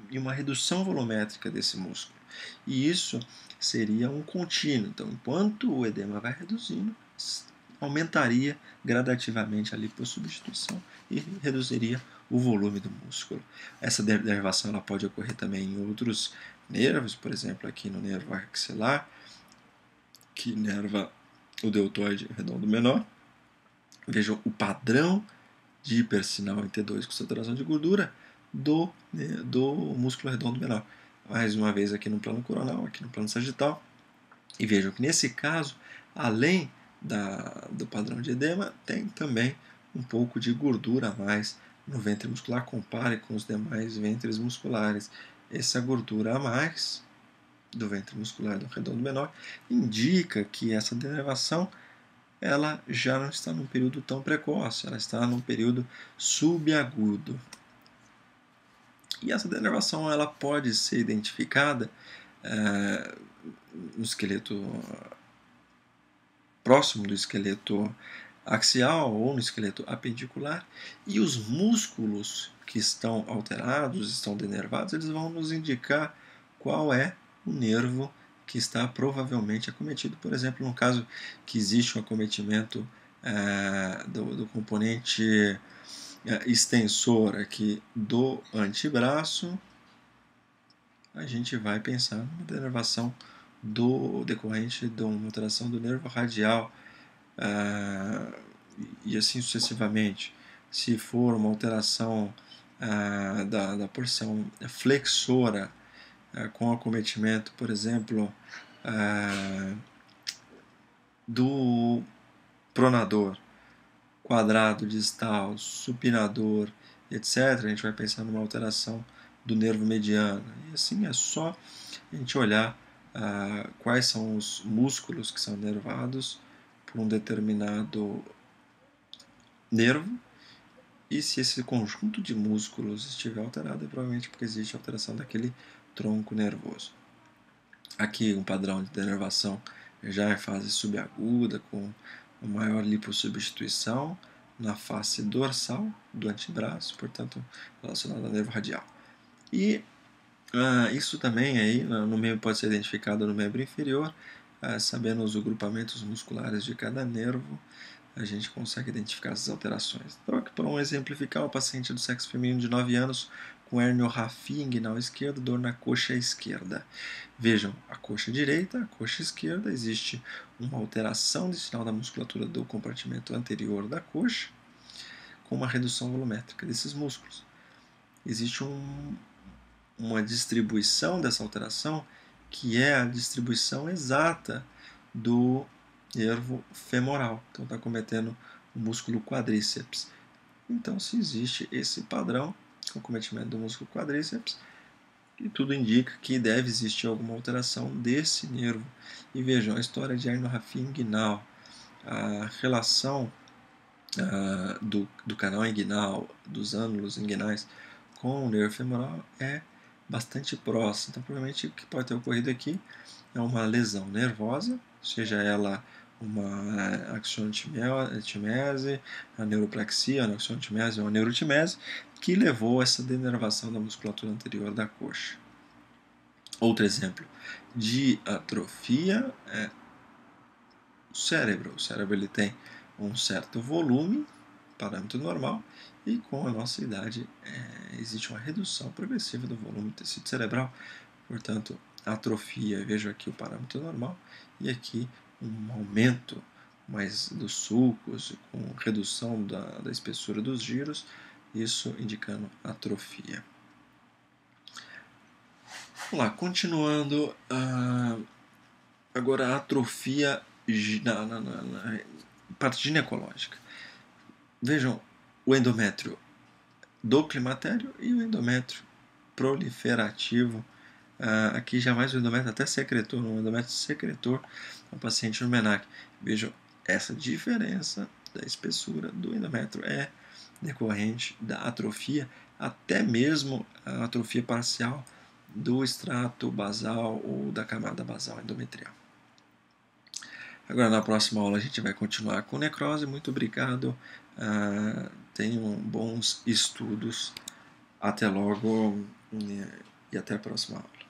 e uma redução volumétrica desse músculo. E isso seria um contínuo. Então, enquanto o edema vai reduzindo, aumentaria gradativamente a lipossubstituição e reduziria o volume do músculo. Essa denervação ela pode ocorrer também em outros nervos, por exemplo, aqui no nervo axilar, que inerva o deltoide redondo menor. Vejam o padrão de hipersinal em T2 com saturação de gordura do músculo redondo menor. Mais uma vez aqui no plano coronal, aqui no plano sagital. E vejam que nesse caso, além do padrão de edema, tem também um pouco de gordura a mais no ventre muscular. Compare com os demais ventres musculares. Essa gordura a mais do ventre muscular do redondo menor indica que essa denervação ela já não está num período tão precoce, ela está num período subagudo. E essa denervação ela pode ser identificada no esqueleto próximo do esqueleto axial ou no esqueleto apendicular, e os músculos que estão alterados, estão denervados, eles vão nos indicar qual é o nervo que está provavelmente acometido. Por exemplo, no caso que existe um acometimento do componente extensor aqui do antebraço, a gente vai pensar numa denervação decorrente de uma alteração do nervo radial, e assim sucessivamente. Se for uma alteração da porção flexora com acometimento, por exemplo, do pronador, quadrado distal, supinador, etc., a gente vai pensar numa alteração do nervo mediano. E assim é só a gente olhar quais são os músculos que são nervados por um determinado nervo, e se esse conjunto de músculos estiver alterado, é provavelmente porque existe alteração daquele tronco nervoso. Aqui um padrão de denervação já em fase subaguda, com uma maior lipossubstituição na face dorsal do antebraço, portanto relacionado ao nervo radial. E isso também aí no membro pode ser identificado no membro inferior, sabendo os agrupamentos musculares de cada nervo, a gente consegue identificar essas alterações. Então, aqui para exemplificar, o paciente do sexo feminino de 9 anos com herniorrafia inguinal esquerda, dor na coxa esquerda. Vejam, a coxa direita, a coxa esquerda, existe uma alteração de sinal da musculatura do compartimento anterior da coxa, com uma redução volumétrica desses músculos. Existe uma distribuição dessa alteração, que é a distribuição exata do nervo femoral. Então está cometendo o músculo quadríceps. Então, se existe esse padrão, com cometimento do músculo quadríceps, e tudo indica que deve existir alguma alteração desse nervo. E vejam, a história de herniorrafia inguinal, a relação do canal inguinal, dos ânulos inguinais com o nervo femoral é bastante próximo. Então, provavelmente o que pode ter ocorrido aqui é uma lesão nervosa, seja ela uma axonotimese, a neuroplaxia, a axonotimese ou a neurotimese, que levou a essa denervação da musculatura anterior da coxa. Outro exemplo de atrofia é o cérebro. O cérebro ele tem um certo volume, parâmetro normal, e com a nossa idade existe uma redução progressiva do volume do tecido cerebral. Portanto, atrofia, vejo aqui o parâmetro normal, e aqui um aumento mais dos sulcos, com redução da espessura dos giros, isso indicando atrofia. Vamos lá, continuando, agora a atrofia na parte ginecológica. Vejam o endométrio do climatério e o endométrio proliferativo. Aqui jamais o endométrio até secretor, um endométrio secretor, um paciente no MENAC. Vejam, essa diferença da espessura do endométrio é decorrente da atrofia, até mesmo a atrofia parcial do extrato basal ou da camada basal endometrial. Agora, na próxima aula, a gente vai continuar com necrose. Muito obrigado. Tenham bons estudos. Até logo e até a próxima aula.